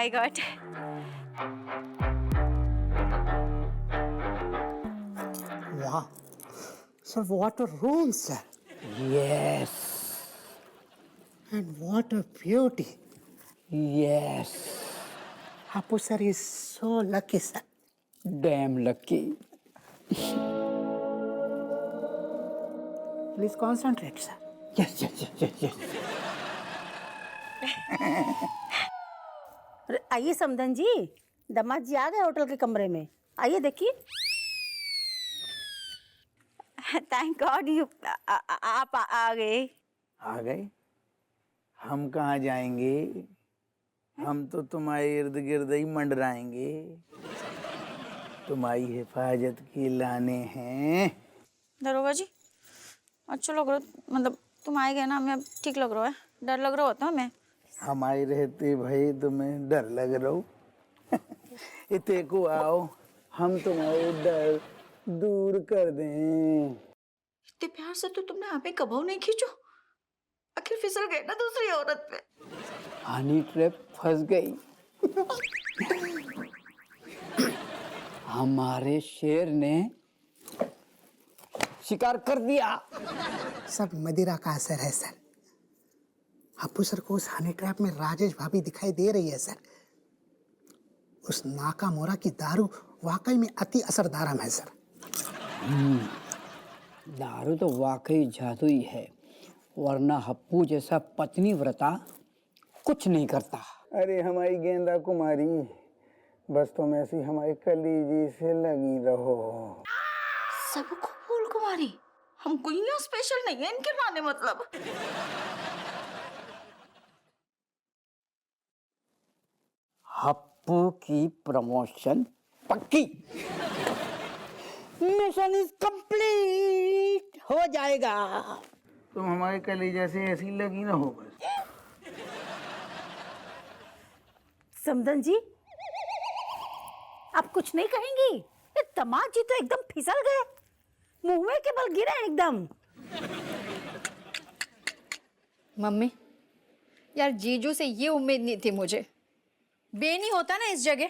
My God. Wow. Sir, what a room, sir. Yes. And what a beauty. Yes. Apu sir is so lucky, sir. Damn lucky. Please concentrate, sir. Yes. आइए समधन जी, दामाद जी आ गए hotel के कमरे में। आइए देखिए। Thank God you आप आ गए। आ गए? हम कहाँ जाएंगे? हम तो तुम्हारे इर्द गिर्द ही मंडराएंगे। तुम्हारी हिफाजत के लाने हैं। दरोगा जी अच्छा लग रहा है, मतलब तुम आए गए ना, हमें अब ठीक लग रहा है। डर लग रहा होता हमें। हमारे रहते भाई तुम्हें डर लग रहा हो? इतने को आओ, हम तुम्हारे डर दूर कर दें। इतने प्यार से तो तुमने हमें कबू नहीं खींचो, आखिर फिसल गए ना दूसरी औरत पे। हनी ट्रैप फंस गई। हमारे शेर ने शिकार कर दिया। सब मदिरा का असर है, सर। अप्पू सर को उस हनी ट्रैप में राजेश भाभी दिखाई दे रही है, सर। उस नाका मोरा की दारू वाकई में अति असरदारम है, सर। दारू तो वाकई जादुई है, वरना हप्पू जैसा पत्नी व्रता कुछ नहीं करता। अरे हमारी गेंदा कुमारी, बस तुम ऐसी हमारी कलीजी से लगी रहो। सबको फूल कुमारी, हम कोई ना स्पेशल नहीं है इनके माने मतलब। हप्पू की प्रमोशन पक्की। मिशन इज कंप्लीट हो जाएगा। तुम हमारे कलीजा से ऐसी लगी ना हो बस। समधन जी, आप कुछ नहीं कहेंगी? ये दामाद जी तो एकदम फिसल गए, मुंह में के बल गिरे एकदम। मम्मी यार, जीजू से ये उम्मीद नहीं थी मुझे। बे नहीं होता ना इस जगह,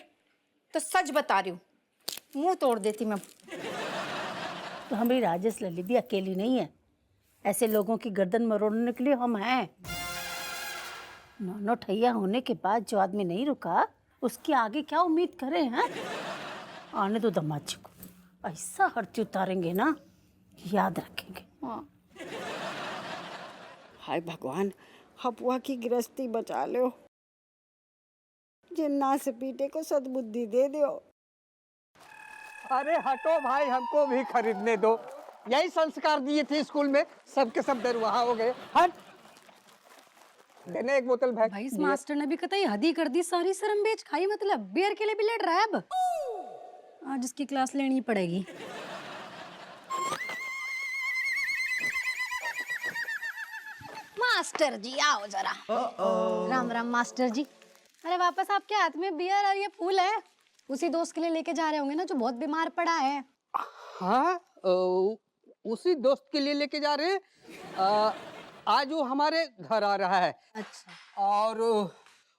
तो सच बता रही हूँ मुंह तोड़ देती मैं। तो हमारी राजेश लली भी अकेली नहीं है, ऐसे लोगों की गर्दन मरोड़ने के लिए हम हैं। नौनो ठैया होने के बाद जो आदमी नहीं रुका, उसके आगे क्या उम्मीद करें हैं? आने दो दामाद जी को, ऐसा हर्ती उतारेंगे ना कि याद रखेंगे। हाय भगवान, हपुआ की गृहस्थी बचा लो, जिन्ना से पीटे को सद्बुद्धि दे दो। अरे हटो भाई, हमको भी खरीदने दो। यही संस्कार दिए थे स्कूल में, सबके सब दरवाहा हो गए। हट देने एक बोतल भाई। भाई इस मास्टर ने भी कतई हद ही कर दी, सारी शर्म बेच खाई, मतलब बियर के लिए भी लड़ रहा है अब। आज इसकी क्लास लेनी पड़ेगी। मास्टर जी आओ जरा। राम राम मास्टर जी। अरे वापस आपके हाथ में बियर और ये फूल है, उसी दोस्त के लिए लेके जा रहे होंगे ना जो बहुत बीमार पड़ा है। हाँ, उसी दोस्त के लिए लेके जा रहे हैं। आज वो हमारे घर आ रहा है। अच्छा। और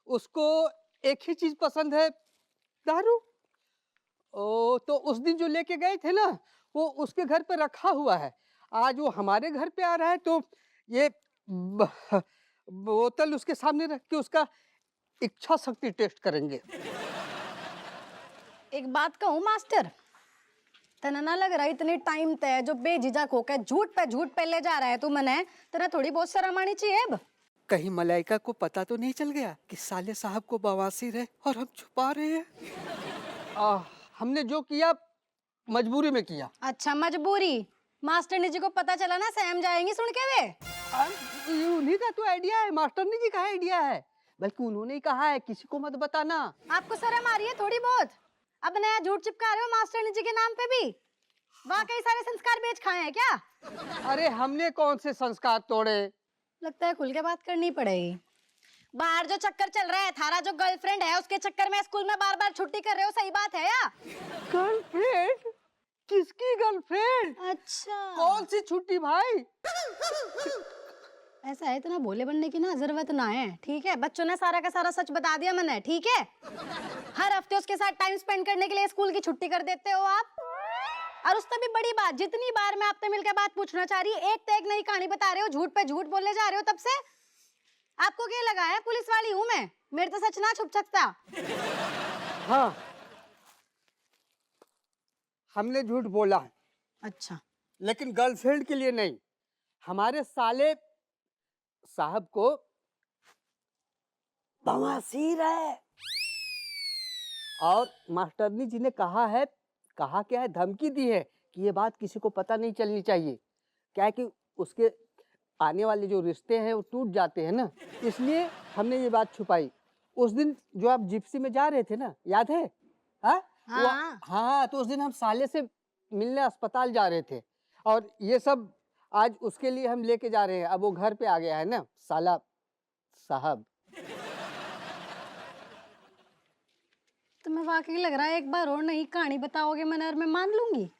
उसको एक ही चीज पसंद है, दारू। तो उस दिन जो लेके गए थे ना, वो उसके घर पे रखा हुआ है। आज वो हमारे घर पे आ रहा है, तो ये बोतल उसके सामने रख के उसका इच्छा शक्ति टेस्ट करेंगे। एक बात कहूँ मास्टर, तना ना लग रहा इतने टाइम तय जो बेझिझक होकर झूठ पे ले जा रहा है तू मने, तना थोड़ी बहुत शर्म आनी चाहिए अब। कहीं मलाइका को पता तो नहीं चल गया कि साले साहब को बवासीर है और हम छुपा रहे हैं। हमने जो किया मजबूरी में किया। अच्छा मजबूरी, मास्टर जी को पता चला ना सहम जाएंगी सुन के वे। उन्हीं का तो आइडिया है, मास्टरनी जी का आइडिया है, बल्कि उन्होंने ही कहा है किसी को मत बताना। आपको शर्म आ रही है थोड़ी बहुत? अब नया झूठ चिपका रहे हो मास्टर जी के नाम पे भी? वाकई सारे संस्कार बेच खाए हैं क्या? अरे हमने कौन से संस्कार तोड़े? लगता है खुल के बात करनी पड़ेगी। बाहर जो चक्कर चल रहा है, थारा जो गर्लफ्रेंड है उसके चक्कर में स्कूल में बार बार छुट्टी कर रहे हो, सही बात है या? गर्लफ्रेंड? किसकी गर्लफ्रेंड? अच्छा कौन सी छुट्टी भाई? ऐसा है, इतना भोले बनने की ना जरूरत ना है, ठीक है? बच्चों ने सारा का सारा सच बता दिया मैंने, ठीक है? हर हफ्ते उसके साथ टाइम स्पेंड करने के लिए स्कूल की छुट्टी कर देते हो आप। और उससे भी बड़ी बात, जितनी बार मैं आपसे मिलकर बात पूछना चाह रही, एक तो एक नई कहानी बता रहे हो, झूठ पे झूठ बोले जा रहे हो तब से। आपको क्या लगा है पुलिस वाली हूं मैं, मेरे तो सच ना छुप सकता। हाँ, हमने झूठ बोला है, अच्छा, लेकिन गर्लफ्रेंड के लिए नहीं। हमारे साले साहब को बवासीर है और मास्टरनी जी ने कहा क्या है, धमकी दी है कि ये बात किसी को पता नहीं चलनी चाहिए। क्या है कि उसके आने वाले जो रिश्ते हैं वो टूट जाते हैं ना, इसलिए हमने ये बात छुपाई। उस दिन जो आप जिप्सी में जा रहे थे ना, याद है? हाँ हाँ, तो उस दिन हम साले से मिलने अस्पताल जा रहे थे और ये सब आज उसके लिए हम लेके जा रहे हैं। अब वो घर पे आ गया है ना साला साहब। तुम्हें वाकई लग रहा है एक बार और नई कहानी बताओगे मैंने और मैं मान लूंगी।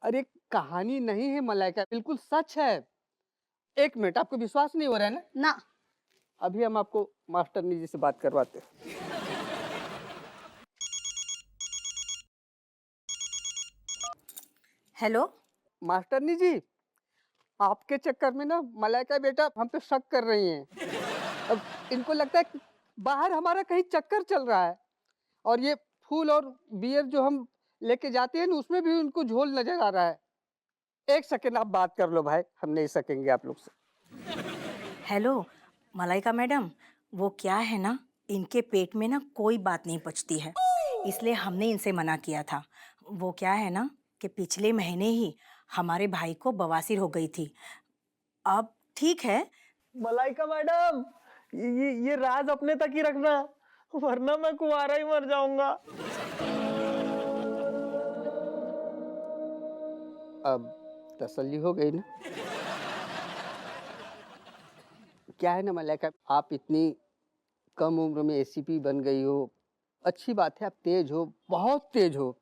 अरे कहानी नहीं है मलाइका, बिल्कुल सच है। एक मिनट, आपको विश्वास नहीं हो रहा है ना? ना, अभी हम आपको मास्टरनी जी से बात करवाते हैं। हेलो मास्टरनी जी, आपके चक्कर में ना मलाइका बेटा हम पे शक कर रही हैं। अब इनको लगता है कि बाहर हमारा कहीं चक्कर चल रहा है और ये फूल और बियर जो हम लेके जाते हैं ना, उसमें भी उनको झोल नजर आ रहा है। एक सेकंड आप बात कर लो भाई, हम नहीं सकेंगे आप लोग से। हेलो मलाइका मैडम, वो क्या है ना, इनके पेट में ना कोई बात नहीं पचती है, इसलिए हमने इनसे मना किया था। वो क्या है ना कि पिछले महीने ही हमारे भाई को बवासीर हो गई थी। अब ठीक है। मलाइका मैडम, ये राज अपने तक ही रखना, वरना मैं कुंवारा ही मर जाऊंगा। अब तसल्ली हो गई ना? क्या है ना मलाइका, आप इतनी कम उम्र में एसीपी बन गई हो, अच्छी बात है, आप तेज हो, बहुत तेज हो,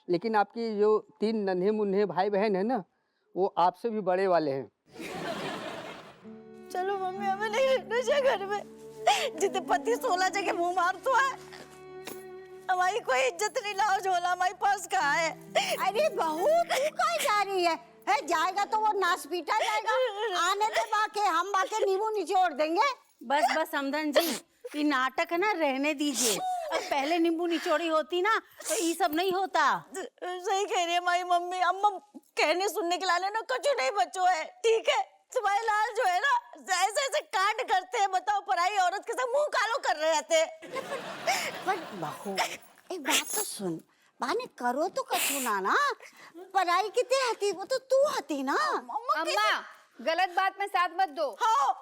लेकिन आपके जो 3 नन्हे मुन्ने भाई बहन है ना, वो आपसे भी बड़े वाले हैं। चलो मम्मी, हमें नहीं रहना चाहिए घर में। जितने पति 16 जगह मुंह मार तो है, हमारी कोई इज्जत नहीं, लाओ झोला हमारे पास कहाँ है? अरे बहू, तू कहाँ जा रही है? जाएगा तो वो नाच पीटा जाएगा। आने दे बाके, हम बाके नींबू निचोड़ देंगे। बस बस समधन जी, ये नाटक है ना, रहने दीजिए। अब पहले नींबू निचोड़ी होती ना तो ये सब नहीं होता। सही कह रही है हमारी मम्मी। अम्मा कहने सुनने के लाने ना कुछ नहीं बचो है, ठीक है? तुम्हारे लाल जो है ना, ऐसे ऐसे कांड करते हैं, बताओ, पराई औरत के साथ मुंह कालो कर रहे रहते हैं। पर बहू, एक बात तो सुन, बाने करो तो कछु ना, पराई कितने हती, वो तो तू हती ना। अम्मा, गलत बात में साथ मत दो। हाँ,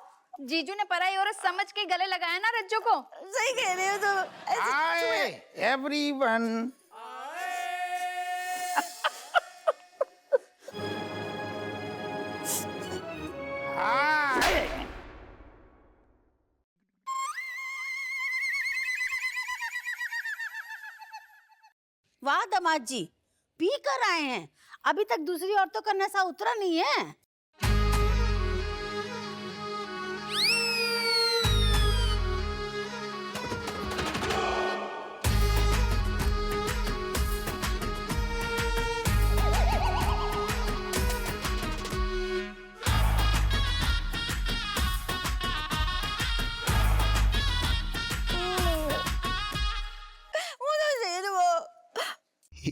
जीजू ने पराई औरत समझ के गले लगाया ना रज्जो को। सही कह रही हो तुम। हाय एवरीवन, हाय। वाह दामाद जी, पी कर आए हैं, अभी तक दूसरी औरतों का नशा उतरा नहीं है।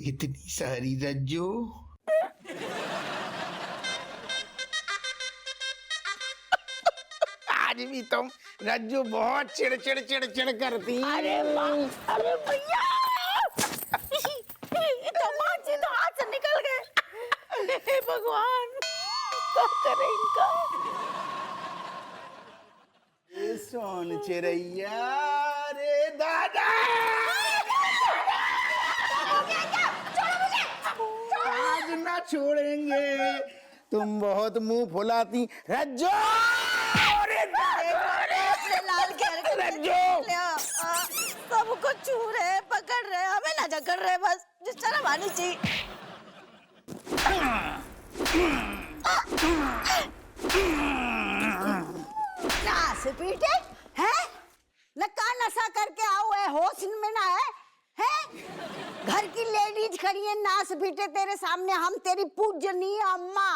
इतनी सारी रज्जो, आज भी तुम रज्जो बहुत चिड़ चिड़ चिड़ चिड़ करती। अरे भैया, दामाद जी तो हाथ से निकल गए। हे भगवान, क्या करे इनका? सोन चिड़ैया रे दादा, आज ना छोड़ेंगे, तुम बहुत मुंह फुलाती रज्जो। लाल के रज्जो सबको छू रहे, पकड़ रहे, हमें ना जकड़ रहे, बस जिस तरह आनी चाहिए। नास पीटे है लका नशा करके आओ है, होश में ना है? घर की लेडीज खड़ी है नास पीटे तेरे सामने, हम तेरी पूजनीय अम्मा,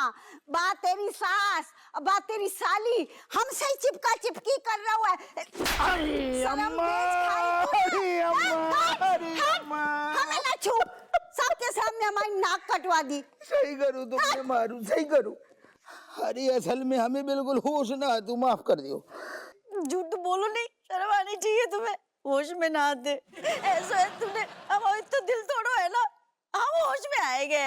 बा तेरी सास, बा तेरी साली, हमसे ही चिपका चिपकी कर रहा हुआ है। अरे अम्मा, अरे अम्मा, हमें ना छू, सबके सामने हमारी नाक कटवा दी। सही करूँ तो मैं मारूं, सही करूँ। अरे असल में हमें बिल्कुल होश ना है, तू माफ कर दियो। झूठ बोलो नहीं, शर्म आनी चाहिए तुम्हें, होश में ना आते। ऐसा है तुमने हमारा तो दिल तोड़ो है ना, हम होश में आएंगे।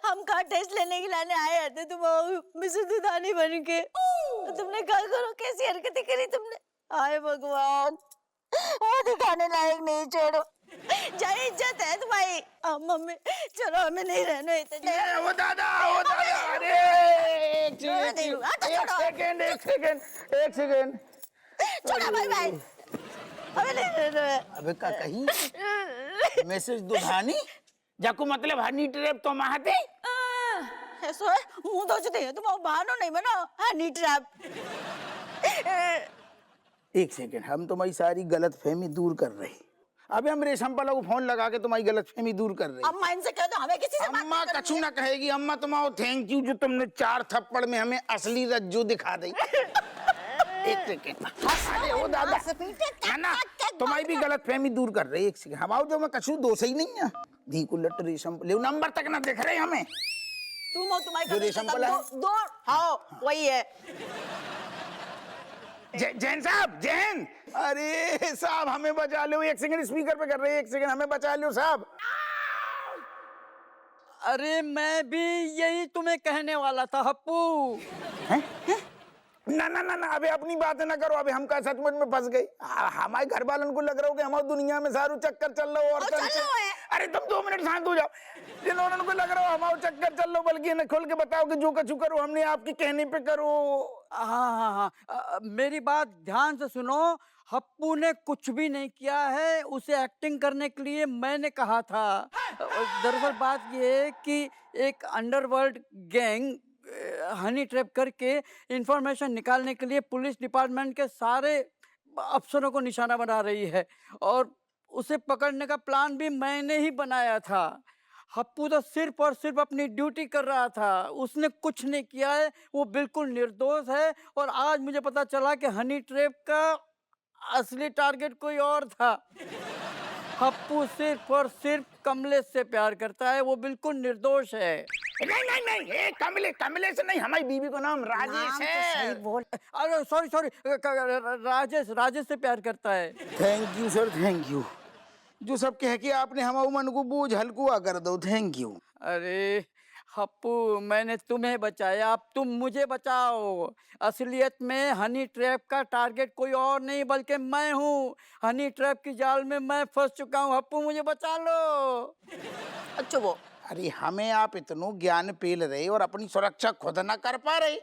हम कहाँ टेस्ट लेने के लाने आए थे, तुम मिसेस दुधानी बन के। तुमने कहा करो कैसी हरकतें करी तुमने, हाय भगवान, वो दिखाने लायक नहीं, छोड़ो। जाए इज्जत है तुम्हारी। मम्मी चलो, हमें नहीं रहना इतना। वो दादा, अरे एक सेकंड। छोड़ा भाई भाई, हमें नहीं रहना है। अबे का कहीं मैसेज दुधानी जाको मतलब हनी ट्रैप तो माहते ऐसो है, मुंह तो चुते हैं तुम, बहानो नहीं बना हनी ट्रैप। एक सेकंड, हम तुम्हारी सारी गलत फहमी दूर कर रहे। अबे हम रेशम पाला को फोन लगा के तुम्हारी गलत फहमी दूर कर रहे। अम्मा इनसे कह दो, हमें किसी से बात अम्मा नहीं करनी कछु है। ना कहेगी। अम्मा तुम्हारा थैंक यू जो तुमने 4 थप्पड़ में हमें असली रज्जू दिखा दी। एक सेकंड, अरे वो दादा है ना, तुम्हारी भी गलत फहमी दूर कर रही। एक सेकंड, हमारा जो मैं कछु दोष ही नहीं है। धी को लट रेशम ले नंबर तक ना दिख रहे हमें। तुम और तुम्हारी जो रेशम पाला है? दो हाँ वही है। जैन साहब, जैन, अरे साहब हमें बचा लो। एक सेकंड, स्पीकर पे कर रहे हैं। एक सेकंड, हमें बचा लो साहब। अरे मैं भी यही तुम्हें कहने वाला था हप्पू। ना ना ना ना, अबे अपनी बातें ना करो। अबे हम का सचमुच में फंस गए। हमारे घर वालों को लग रहा हो कि हमारी दुनिया में सारू चक्कर चल रहा हो। और अरे तुम 2 मिनट शांत हो जाओ। जिन्होंने को लग रहा हो हमारा चक्कर चल रहा हो, बल्कि इन्हें खोल के बताओ कि जो कछु करो हमने आपके कहने पे करो। हाँ, मेरी बात ध्यान से सुनो। हप्पू ने कुछ भी नहीं किया है, उसे एक्टिंग करने के लिए मैंने कहा था। दरअसल बात ये है कि एक अंडरवर्ल्ड गैंग हनी ट्रैप करके इंफॉर्मेशन निकालने के लिए पुलिस डिपार्टमेंट के सारे अफसरों को निशाना बना रही है, और उसे पकड़ने का प्लान भी मैंने ही बनाया था। हप्पू तो सिर्फ और सिर्फ अपनी ड्यूटी कर रहा था, उसने कुछ नहीं किया है, वो बिल्कुल निर्दोष है। और आज मुझे पता चला कि हनी ट्रैप का असली टारगेट कोई और था। हप्पू सिर्फ और सिर्फ कमलेश से प्यार करता है, वो बिल्कुल निर्दोष है। नहीं नहीं नहीं, कमलेश नहीं, हमारी बीवी को नाम राजेश है। अरे सॉरी, राजेश से प्यार करता है। Thank you sir, thank you. जो सब कह के आपने हमारे मन को बोझ हल्का कर दो, थैंक यू। अरे हप्पू, मैंने तुम्हें बचाया, अब तुम मुझे बचाओ। असलियत में हनी ट्रैप का टारगेट कोई और नहीं बल्कि मैं हूँ। हनी ट्रैप की जाल में मैं फंस चुका हूँ। हप्पू मुझे बचा लो। अच्छा वो अरे हमें आप इतनो ज्ञान पेल रहे और अपनी सुरक्षा खुद ना कर पा रहे।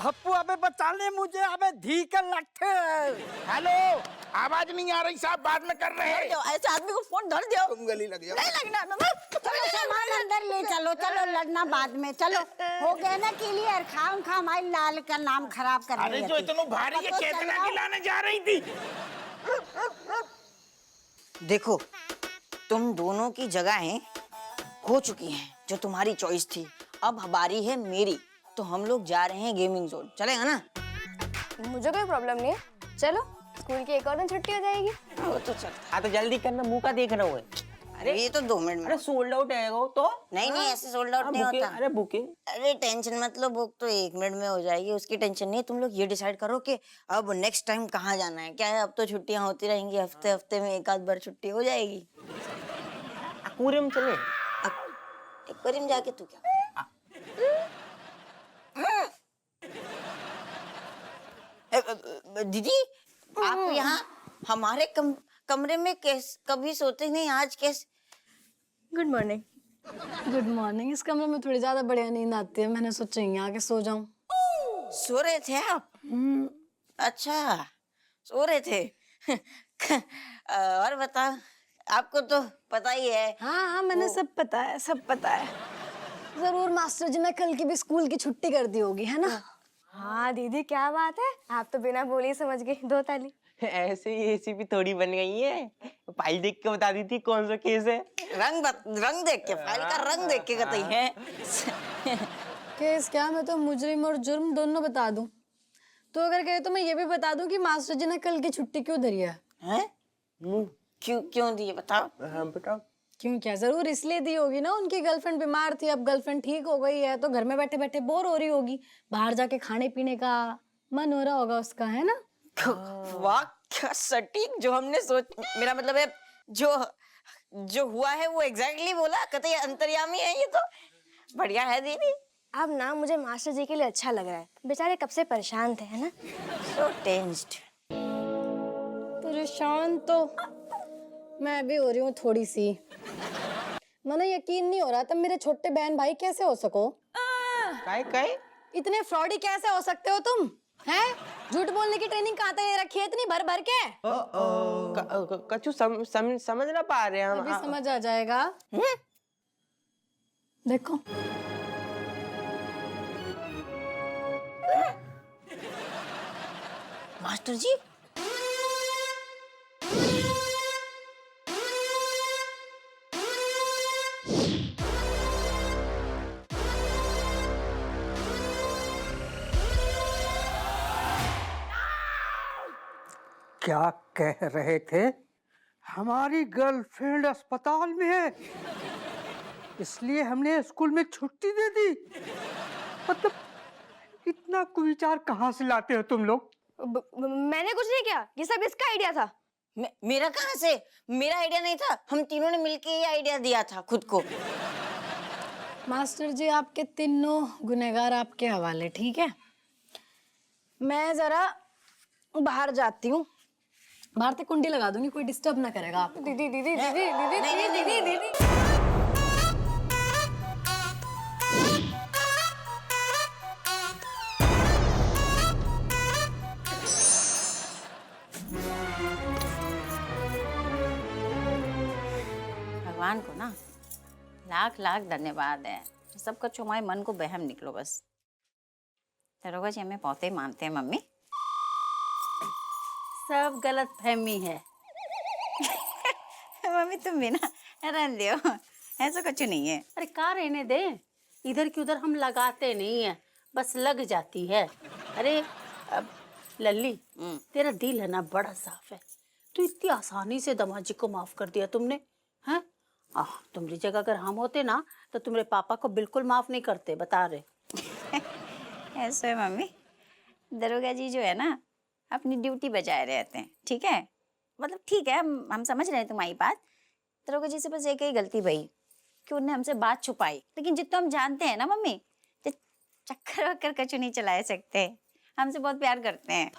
हप्पू अबे बचा ले मुझे, अबे धी का लट्ठे। हेलो, आवाज नहीं आ रही साहब, बाद में कर रहे हैं। ऐसे आदमी को फोन धर दियो। तुम गली लग जाओ। नहीं लगना चलो सामान अंदर ले चलो, चलो लड़ना बाद में। चलो हो गया ना क्लियर, खाम खा हमारी लाल का नाम खराब कर अरे जो इतना भारी है चेतना खिलाने जा रही थी। देखो, तुम दोनों की जगहें हो चुकी हैं, जो तुम्हारी चॉइस थी। अब हमारी है मेरी, तो हम लोग जा रहे हैं गेमिंग जोन। चलेगा ना? मुझे कोई प्रॉब्लम नहीं है, चलो स्कूल की एक और दिन छुट्टी हो जाएगी। वो तो चल। हाँ तो जल्दी करना, मुंह का देख रहा हूँ। अरे ये तो 2 मिनट में। अरे सोल्ड आउट है वो तो। नहीं नहीं, ऐसे सोल्ड आउट नहीं होता। अरे बुकिंग। अरे टेंशन मत लो, बुक तो 1 मिनट में हो जाएगी, उसकी टेंशन नहीं। तुम लोग ये डिसाइड करो कि अब नेक्स्ट टाइम कहाँ जाना है। क्या है, अब तो छुट्टियां होती रहेंगी, हफ्ते हफ्ते में 1 आध बार छुट्टी हो जाएगी। एक्वेरियम चले। एक्वेरियम जाके तू क्या दीदी, आप यहाँ हमारे कमरे में कभी सोते नहीं, आज कैसे? Good morning. Good morning. इस कमरे में थोड़ी ज्यादा बढ़िया नींद आती है, मैंने सोचा यहाँ आके सो जाऊं। सो रहे थे आप? अच्छा, सो रहे थे। और बताओ, आपको तो पता ही है। हाँ, मैंने सब पता है। जरूर मास्टर जी ने कल की भी स्कूल की छुट्टी कर दी होगी, है ना? हाँ दीदी क्या बात है, आप तो बिना बोले ही समझ गई। दो ताली। ऐसे ही ऐसी भी थोड़ी बन गई है, फाइल देख के बता दी थी कौन सा केस है। रंग देख के, फाइल का रंग देख के कहते हैं। केस क्या, मैं तो मुजरिम और जुर्म दोनों बता दूं। तो अगर कहे तो मैं ये भी बता दूं कि मास्टर जी ने कल की छुट्टी क्यों धरी है। हैं? क्यों दी है बताओ? हाँ बताओ। क्यों क्या, जरूर इसलिए दी होगी ना, उनकी गर्लफ्रेंड बीमार थी, अब गर्लफ्रेंड ठीक हो गई है तो घर में बैठे बैठे बोर हो रही होगी, बाहर जाके खाने पीने का मन हो रहा होगा उसका, है ना। वाह क्या सटीक, जो हमने मेरा मतलब है जो हुआ है वो एग्जैक्टली बोला, कतई अंतर्यामी है ये तो। बढ़िया है दीदी। अब ना मुझे मास्टर जी के लिए अच्छा लग रहा है, बेचारे कब से परेशान थे, है ना। सो टेंस्ड। परेशान तो मैं भी हो रही हूँ थोड़ी सी। मना यकीन नहीं हो रहा तब मेरे छोटे बहन भाई कैसे हो सको। काय इतने फ्रॉडी कैसे हो सकते हो तुम, हैं? झूठ बोलने की ट्रेनिंग कहाँ तक ले रखी है इतनी भर भर के। कछु समझ ना पा रहे हैं हम। अभी समझ आ जाएगा। देखो मास्टर जी क्या कह रहे थे? हमारी गर्लफ्रेंड अस्पताल में है, इसलिए हमने स्कूल में छुट्टी दे दी। मतलब इतना कुविचार कहाँ से लाते हो तुम लोग? मैंने कुछ नहीं किया, ये सब इसका आइडिया था। मेरा कहाँ से? मेरा आइडिया नहीं था, हम तीनों ने मिलके ये आइडिया दिया था खुद को। मास्टर जी आपके तीनों गुनहगार आपके हवाले, ठीक है। मैं जरा बाहर जाती हूँ, बाहर से कुंडी लगा दूंगी, कोई डिस्टर्ब ना करेगा आपको। दीदी दीदी दीदी दीदी दीदी दीदी दीदी। भगवान को ना लाख लाख धन्यवाद है, सबका चुमाए मन को बहम निकलो बस। दरोगा जी हमें बहुत ही मानते हैं मम्मी। सब गलत फहमी है। मम्मी तुम भी ना रहने दो, ऐसा कुछ नहीं है। अरे का रहने दे, इधर की उधर हम लगाते नहीं है, बस लग जाती है। अरे अब लल्ली, तेरा दिल है ना बड़ा साफ है, तो इतनी आसानी से दमाजी को माफ कर दिया तुमने, हैं? तुम्हारी जगह अगर हम होते ना तो तुम्हारे पापा को बिल्कुल माफ नहीं करते, बता रहे। ऐसा है मम्मी, दरोगा जी जो है ना अपनी ड्यूटी बजाए रहते हैं, ठीक है। मतलब ठीक है, हम समझ रहे हैं तुम्हारी बात। दरोगा जी से बस एक ही गलती भई कि उन्होंने हमसे बात छुपाई, लेकिन जितना हम जानते हैं ना मम्मी, तो चक्कर वक्कर कछु नहीं चला सकते, हमसे बहुत प्यार करते हैं।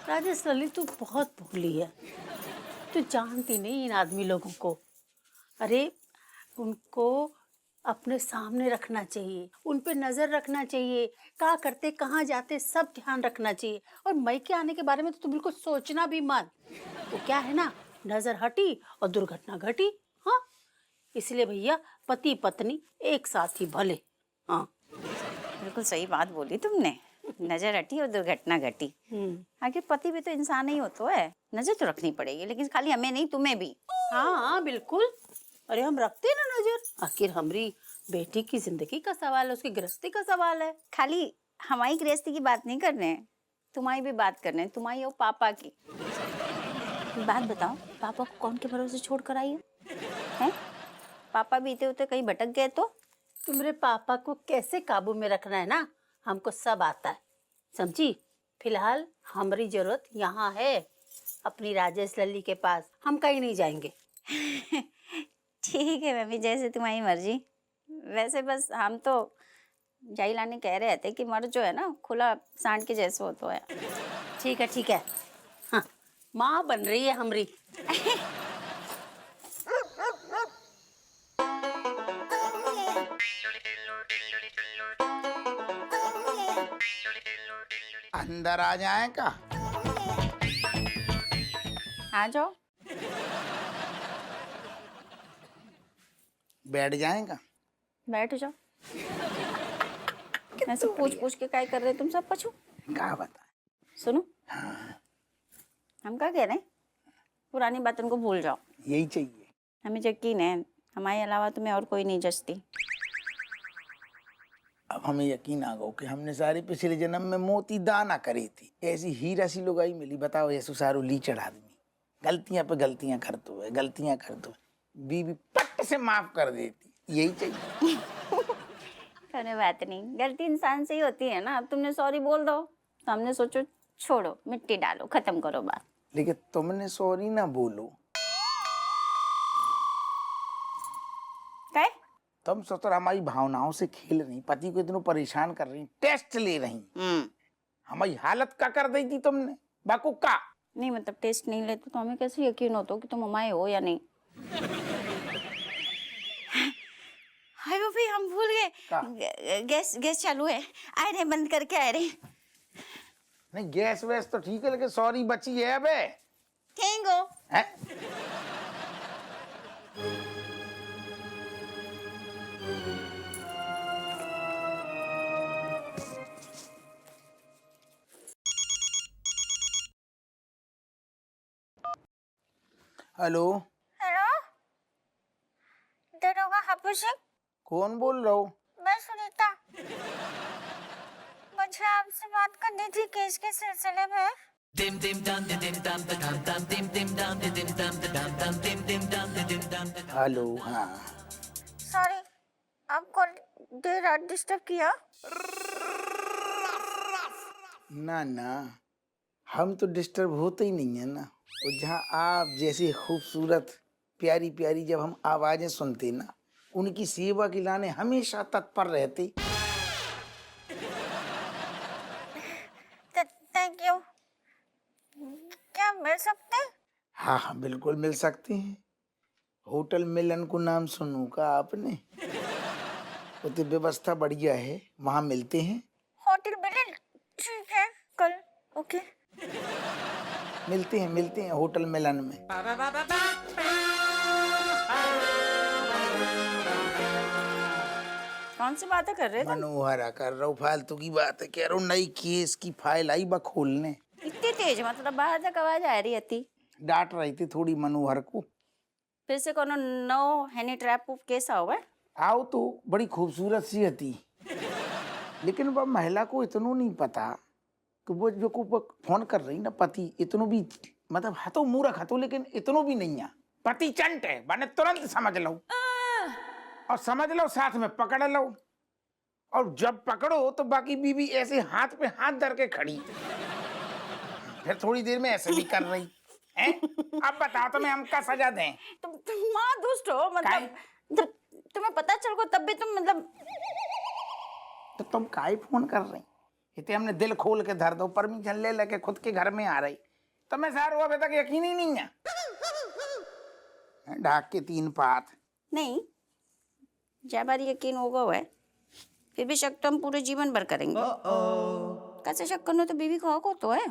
राजेश ललित तू बहुत भोली है, तू जानती नहीं इन आदमी लोगों को। अरे उनको अपने सामने रखना चाहिए, उन पे नजर रखना चाहिए, क्या करते कहाँ जाते सब ध्यान रखना चाहिए। और मई के आने के बारे में तो तू बिल्कुल सोचना भी मत। वो क्या है ना, नजर हटी और दुर्घटना घटी। हाँ, इसलिए भैया पति पत्नी एक साथ ही भले। हाँ बिल्कुल सही बात बोली तुमने, नजर हटी और दुर्घटना घटी। आखिर पति भी तो इंसान ही होता है, नजर तो रखनी पड़ेगी, लेकिन खाली हमें नहीं तुम्हें भी। हाँ बिल्कुल, अरे हम रखते हैं ना नजर, आखिर हमारी बेटी की जिंदगी का सवाल है, उसकी गृहस्थी का सवाल है। खाली हमारी गृहस्थी की बात नहीं कर रहे हैं, तुम्हारी भी बात कर रहे हैं, तुम्हारी और पापा की। बात बताओ, पापा को कौन के भरोसे छोड़ कर आई है? पापा बीते होते कहीं भटक गए तो? तुम्हारे पापा को कैसे काबू में रखना है ना, हमको सब आता है, समझी। फिलहाल हमारी जरूरत यहाँ है, अपनी राजेश लल्ली के पास, हम कहीं नहीं जाएंगे। ठीक है मम्मी, जैसे तुम्हारी मर्जी। वैसे बस हम तो जाई लाने कह रहे थे कि मर्द जो है ना खुला सांड के जैसे हो तो है। ठीक है ठीक है, हाँ माँ बन रही है हमारी। अंदर आ जाए का? आ जाओ। बैठ जाएगा? बैठ जाओ। ऐसे पूछ पूछ के क्या कर रहे तुम सब पछू? क्या बता? सुनो, हम क्या कह रहे हैं, पुरानी बातों को भूल जाओ। यही चाहिए। हमें यकीन है हमारे अलावा तुम्हें और कोई नहीं जचती। अब हमें यकीन आ गया कि हमने सारे पिछले जन्म में मोती दाना करी थी, ऐसी हीरा सी लुगाई मिली। बताओ ऐसो सारो लीचड़ आदमी गलतियां पे गलतियां करते है, गलतियां करते बीवी पट से माफ कर देती। यही चाहिए। अरे बात नहीं, गलती इंसान से ही होती है ना। अब तुमने सॉरी बोल दो तो हमने सोचो छोड़ो, मिट्टी डालो, खत्म करो बात। लेकिन तुमने सॉरी ना बोलो। क्या? तुम सोचो हमारी भावनाओं से खेल रही, पति को इतना परेशान कर रही, टेस्ट ले रही, हमारी हालत का कर दी थी तुमने बाकुक्का। नहीं मतलब टेस्ट नहीं लेते तो हमें कैसे यकीन होता कि तुम हमारे हो या नहीं? हाय भाई, हम भूल गए, गैस गैस चालू है। आ रहे, बंद करके आ रहे। नहीं गैस वैस तो ठीक है, लेकिन सॉरी बची है। अबे थैंक है? हेलो हेलो, दरोगा हापुड़ सिंह, कौन बोल रहा हो? मैं सुनीता। मुझे आपसे बात करनी थी केस के सिलसिले में। हेलो, हाँ सॉरी, आपको देर रात डिस्टर्ब किया? ना ना, हम तो डिस्टर्ब होते ही नहीं है ना। और जहाँ आप जैसी खूबसूरत प्यारी प्यारी जब हम आवाजें सुनते ना, उनकी सेवा के लाने हमेशा तत्पर रहते। Thank you. क्या मिल सकते हैं? हाँ हाँ बिल्कुल मिल सकते हैं। होटल मिलन को नाम सुनू का आपने? वो तो व्यवस्था बढ़िया है, वहाँ मिलते हैं। होटल मिलन, ठीक है, कल ओके। मिलते हैं होटल मिलन में। कौन सी बातें कर रहे थे? मनोहरा कर रहा हूँ, फालतू की बात है कह रहा हूँ। नई केस की फाइल आई बा खोलने। इतनी तेज मतलब बाहर तक आवाज आ रही थी। डांट रही थी थोड़ी मनोहर को। फिर से कोनो नो हैनी ट्रैप केस हुआ है? आओ तो बड़ी खूबसूरत सी थी, लेकिन वह महिला को इतना नहीं पता कि वो जो को फोन कर रही ना पति, इतनो भी मतलब हतो मूर्ख हतो, लेकिन इतनो भी नहीं है। पति चंट है, मैंने तुरंत समझ लो, और समझ लो साथ में पकड़ लो। और जब पकड़ो तो बाकी बीवी ऐसे हाथ पे हाथ धर के खड़ी, फिर थोड़ी देर में ऐसे भी कर रही है। अब बताओ तुम्हें हम क्या सजा दें? तुम माँ दुष्ट हो, मतलब जब तुम्हें पता चल गो तब भी तुम मतलब। तो तुम काहे फोन कर रही? इतने हमने दिल खोल के धर दो, परमिशन ले लेके खुद के घर में आ रही, तो मैं सार अभी तक यकीन ही नहीं है। ढाक के 3 पात नहीं, जब बार यकीन होगा है, फिर भी शक तो हम पूरे जीवन भर करेंगे। कैसे शक करना तो बीवी को हक हो तो है।